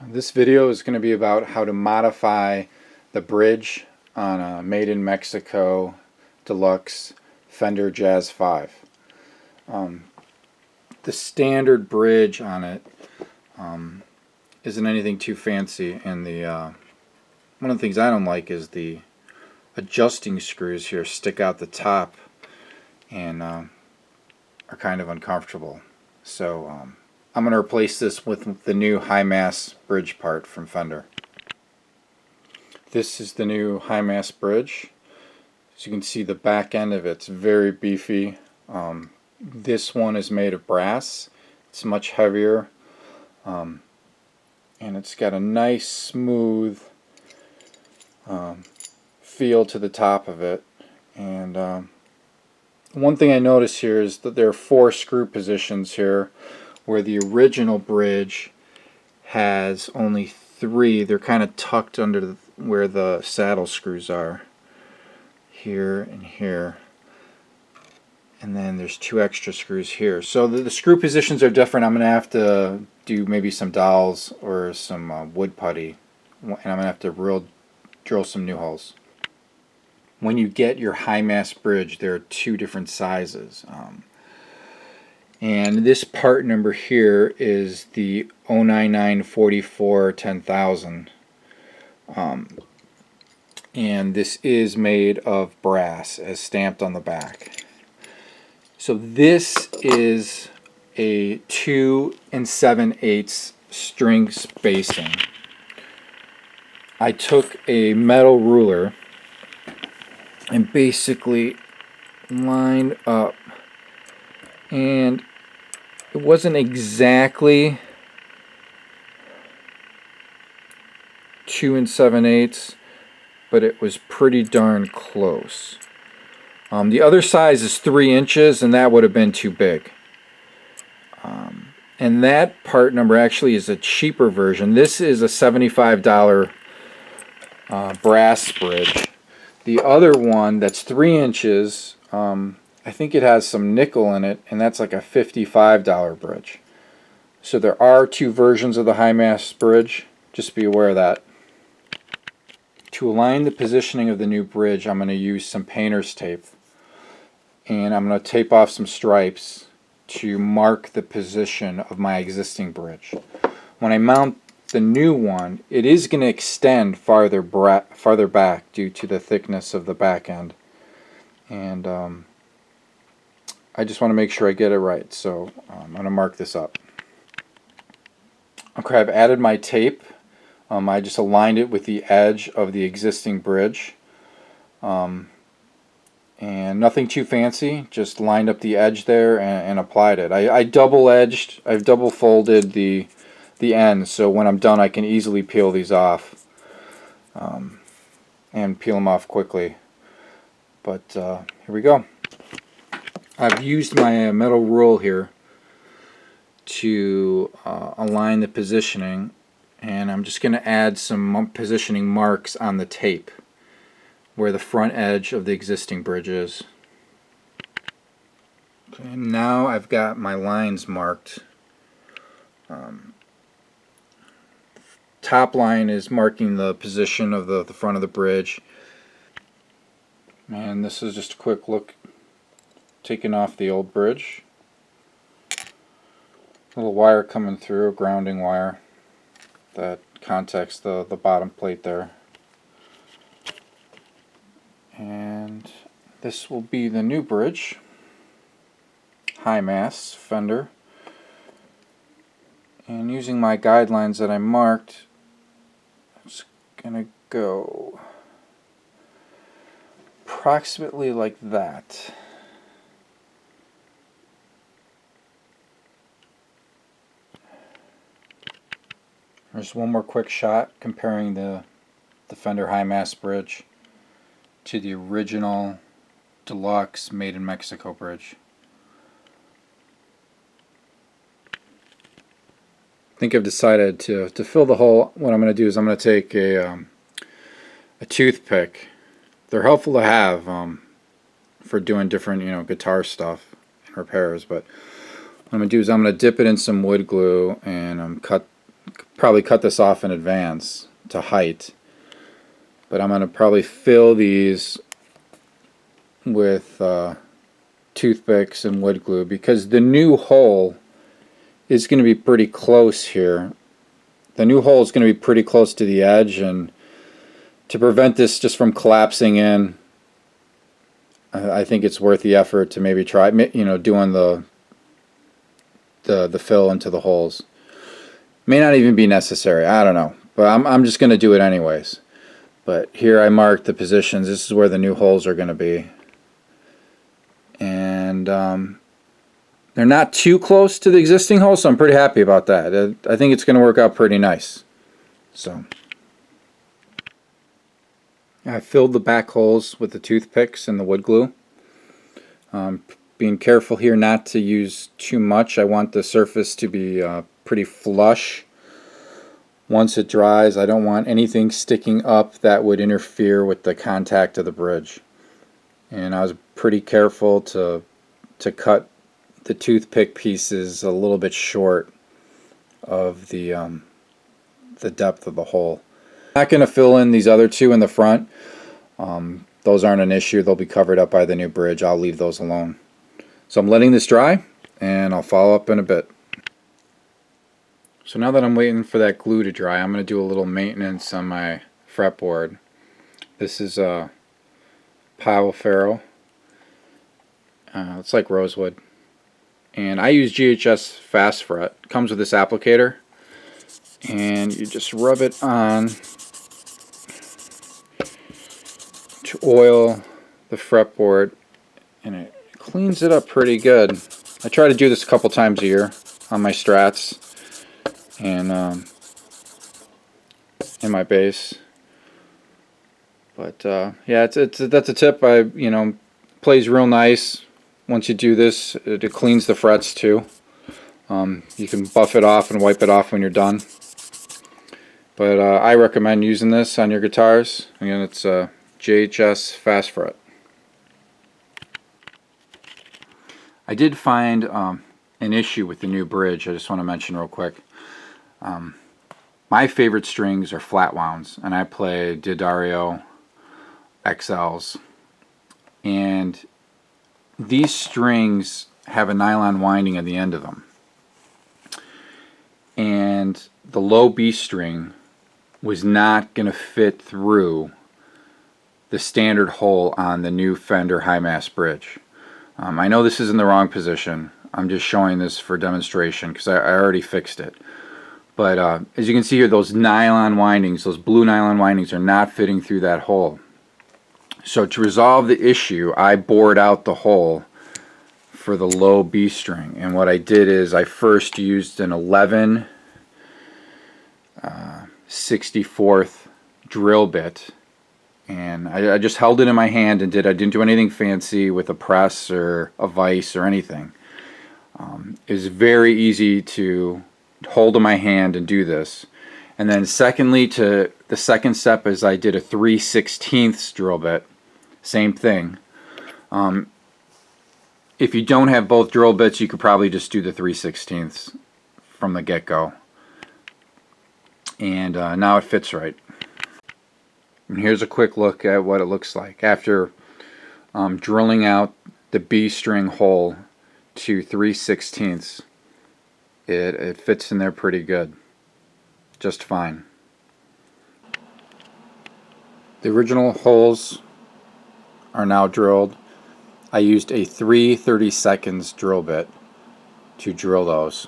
This video is going to be about how to modify the bridge on a made in Mexico Deluxe Fender Jazz V. The standard bridge on it isn't anything too fancy, and one of the things I don't like is the adjusting screws here stick out the top and are kind of uncomfortable. So I'm going to replace this with the new High Mass bridge part from Fender. This is the new High Mass bridge. As you can see, the back end of it's very beefy. This one is made of brass. It's much heavier, and it's got a nice smooth feel to the top of it. And one thing I notice here is that there are 4 screw positions here, where the original bridge has only 3. They're kind of tucked under where the saddle screws are, here and here, and then there's 2 extra screws here. So the screw positions are different. I'm going to have to do maybe some dowels or some wood putty, and I'm going to have to drill some new holes. When you get your High Mass bridge, there are 2 different sizes. And this part number here is the 09944 10000. And this is made of brass as stamped on the back. So this is a 2 7/8 string spacing. I took a metal ruler and basically lined up, and it wasn't exactly 2 7/8, but it was pretty darn close. The other size is 3 inches, and that would have been too big. And that part number actually is a cheaper version. This is a $75 brass bridge. The other one that's 3 inches, I think it has some nickel in it, and that's like a $55 bridge. So there are 2 versions of the High Mass bridge. Just be aware of that. To align the positioning of the new bridge, I'm going to use some painter's tape, and I'm going to tape off some stripes to mark the position of my existing bridge. When I mount the new one, it is going to extend farther back due to the thickness of the back end, and I just want to make sure I get it right, so I'm going to mark this up. Okay, I've added my tape. I just aligned it with the edge of the existing bridge, and nothing too fancy, just lined up the edge there and applied it. I've double folded the ends, so when I'm done I can easily peel these off, and peel them off quickly. But here we go. I've used my metal rule here to align the positioning, and I'm just going to add some positioning marks on the tape where the front edge of the existing bridge is. Okay, and now I've got my lines marked. Top line is marking the position of the front of the bridge, and this is just a quick look taking off the old bridge. Little wire coming through, a grounding wire that contacts the bottom plate there. And this will be the new bridge, High Mass Fender. And using my guidelines that I marked, it's gonna go approximately like that. There's one more quick shot comparing the Fender High Mass bridge to the original Deluxe made in Mexico bridge. I think I've decided to fill the hole. What I'm going to do is I'm going to take a toothpick. They're helpful to have for doing different guitar stuff and repairs. But what I'm going to do is I'm going to dip it in some wood glue and probably cut this off in advance to height, but I'm going to probably fill these with toothpicks and wood glue, because the new hole is going to be pretty close here. The new hole is going to be pretty close to the edge, and to prevent this just from collapsing in, I think it's worth the effort to maybe try, doing the fill into the holes. May not even be necessary, I don't know, but I'm just going to do it anyways. But here I marked the positions. This is where the new holes are going to be, and they're not too close to the existing hole, so I'm pretty happy about that. I think it's going to work out pretty nice. So I filled the back holes with the toothpicks and the wood glue. Being careful here not to use too much. I want the surface to be pretty flush. Once it dries, I don't want anything sticking up that would interfere with the contact of the bridge. And I was pretty careful to cut the toothpick pieces a little bit short of the depth of the hole. I'm not going to fill in these other two in the front. Those aren't an issue. They'll be covered up by the new bridge. I'll leave those alone. So I'm letting this dry, and I'll follow up in a bit. So now that I'm waiting for that glue to dry, I'm going to do a little maintenance on my fretboard. This is a Pile Ferro. It's like rosewood. And I use GHS Fast Fret. It comes with this applicator. And you just rub it on to oil the fretboard, and it cleans it up pretty good. I try to do this a couple times a year on my Strats and in my bass. But yeah, that's a tip. Plays real nice. Once you do this, it cleans the frets too. You can buff it off and wipe it off when you're done. But I recommend using this on your guitars. Again, it's JHS Fast Fret. I did find an issue with the new bridge. I just want to mention real quick. My favorite strings are flat wounds, and I play D'Addario XLs. And these strings have a nylon winding at the end of them. And the low B string was not going to fit through the standard hole on the new Fender High Mass bridge. I know this is in the wrong position. I'm just showing this for demonstration because I already fixed it. But as you can see here, those nylon windings, those blue nylon windings, are not fitting through that hole. So to resolve the issue, I bored out the hole for the low B string. And what I did is I first used an 11/64 drill bit, and I just held it in my hand and I didn't do anything fancy with a press or a vise or anything. It was very easy to hold in my hand and do this. And then secondly, the second step is I did a 3/16 drill bit. Same thing. If you don't have both drill bits, you could probably just do the 3/16 from the get-go. And now it fits right. And here's a quick look at what it looks like after drilling out the B string hole to 3/16. It fits in there pretty good, just fine. The original holes are now drilled. I used a 3/32 drill bit to drill those.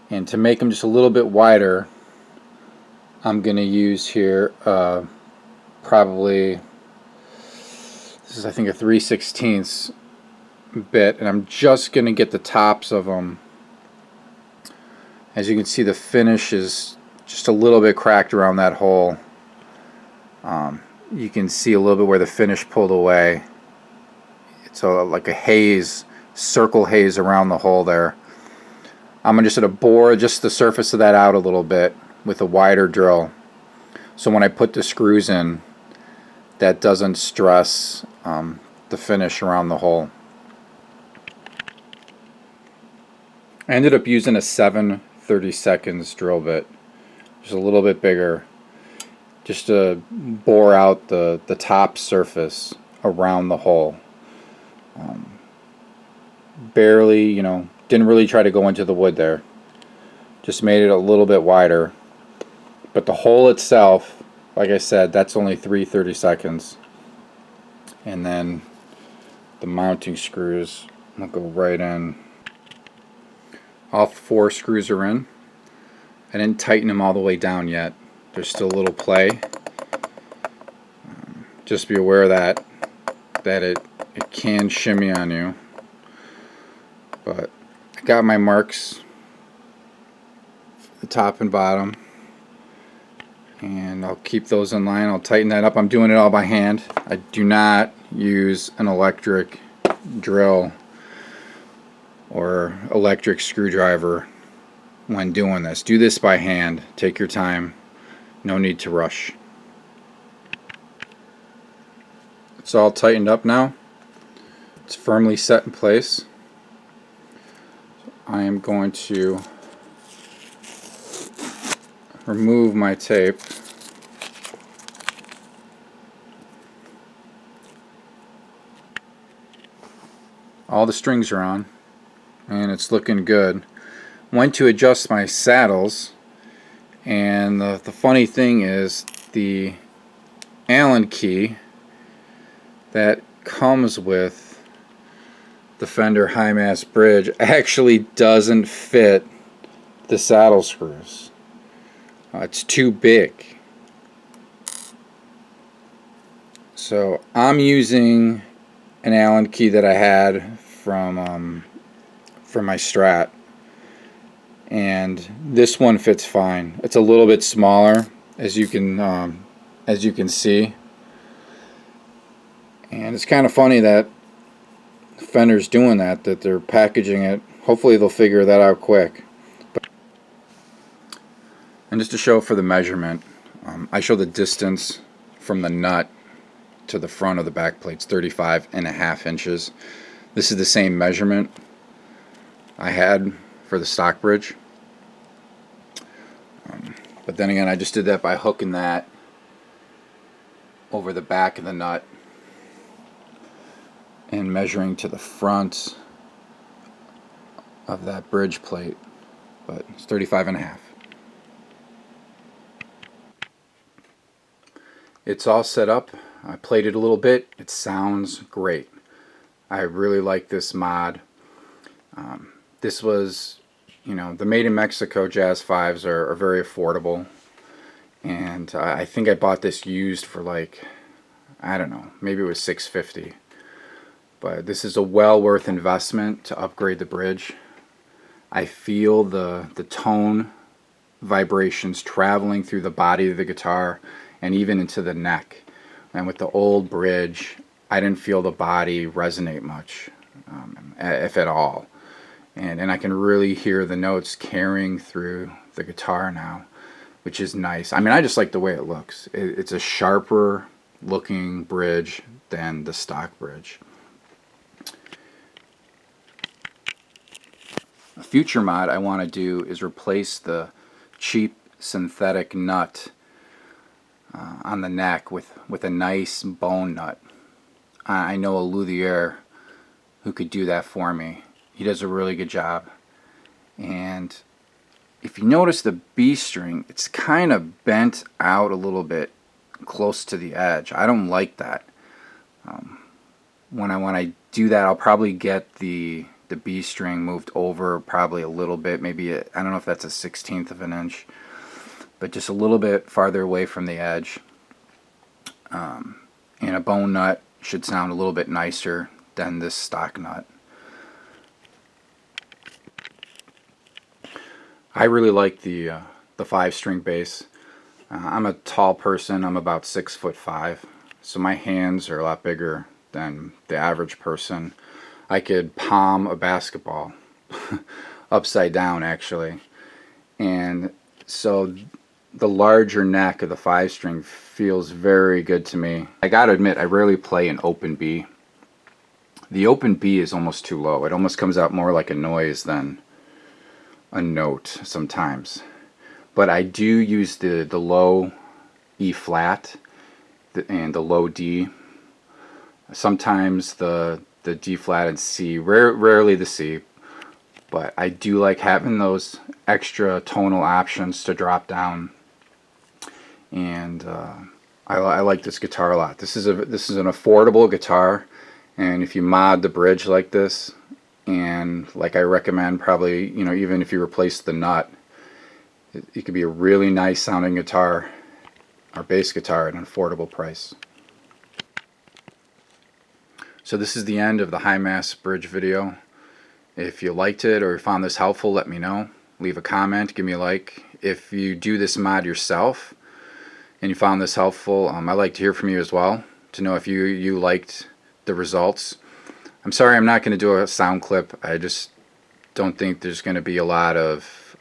And to make them just a little bit wider, I'm going to use here probably, this is I think a 3/16 bit, and I'm just going to get the tops of them. As you can see, the finish is just a little bit cracked around that hole. You can see a little bit where the finish pulled away. It's like a haze, circle haze around the hole there. I'm just going to bore just the surface of that out a little bit with a wider drill, so when I put the screws in, that doesn't stress the finish around the hole. I ended up using a 7 3/32 drill bit, just a little bit bigger, just to bore out the top surface around the hole. Barely, you know, didn't really try to go into the wood there. Just made it a little bit wider. But the hole itself, like I said, that's only 3/32. And then the mounting screws will go right in. All 4 screws are in. I didn't tighten them all the way down yet. There's still a little play. Just be aware of that it can shimmy on you. But I got my marks, the top and bottom, and I'll keep those in line. I'll tighten that up. I'm doing it all by hand. I do not use an electric drill or electric screwdriver when doing this. Do this by hand. Take your time. No need to rush. It's all tightened up now. It's firmly set in place. I am going to remove my tape. All the strings are on and it's looking good. Went to adjust my saddles, and the funny thing is the Allen key that comes with the Fender High Mass bridge actually doesn't fit the saddle screws. It's too big. So I'm using an Allen key that I had from my Strat, and this one fits fine. It's a little bit smaller, as you can see, and it's kind of funny that Fender's doing that they're packaging it. Hopefully they'll figure that out quick. And just to show for the measurement, I show the distance from the nut to the front of the back plates, 35.5 inches. This is the same measurement I had for the stock bridge. But then again, I just did that by hooking that over the back of the nut and measuring to the front of that bridge plate. But it's 35.5. It's all set up. I played it a little bit. It sounds great. I really like this mod. This was, you know, the Made in Mexico Jazz 5s are very affordable. And I think I bought this used for like, I don't know, maybe it was $6.50. But this is a well worth investment to upgrade the bridge. I feel the tone vibrations traveling through the body of the guitar and even into the neck. And with the old bridge, I didn't feel the body resonate much, if at all. And I can really hear the notes carrying through the guitar now, which is nice. I mean, I just like the way it looks. It's a sharper looking bridge than the stock bridge. A future mod I want to do is replace the cheap synthetic nut on the neck with a nice bone nut. I know a luthier who could do that for me. He does a really good job. And if you notice the B string, it's kind of bent out a little bit close to the edge. I don't like that. When I do that, I'll probably get the B string moved over probably a little bit, maybe I don't know if that's a 1/16 of an inch, but just a little bit farther away from the edge. And a bone nut should sound a little bit nicer than this stock nut. I really like the 5-string bass. I'm a tall person. I'm about 6'5", so my hands are a lot bigger than the average person. I could palm a basketball upside down, actually. And so the larger neck of the 5-string feels very good to me. I gotta admit, I rarely play an open B. The open B is almost too low. It almost comes out more like a noise than a note sometimes. But I do use the low E flat and the low D. Sometimes the D flat and C, rarely the C, but I do like having those extra tonal options to drop down. And I like this guitar a lot. This is an affordable guitar, and if you mod the bridge like this, and like I recommend, probably, you know, even if you replace the nut, it could be a really nice sounding guitar or bass guitar at an affordable price. So this is the end of the High Mass bridge video. If you liked it or found this helpful, let me know. Leave a comment, give me a like. If you do this mod yourself and you found this helpful, I'd like to hear from you as well, to know if you liked the results. I'm sorry I'm not going to do a sound clip. I just don't think there's going to be a lot of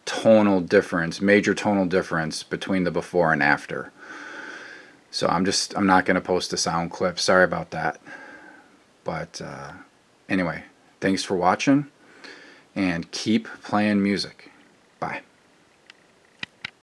tonal difference, major tonal difference between the before and after. So I'm not going to post a sound clip. Sorry about that. But anyway, thanks for watching, and keep playing music. Bye.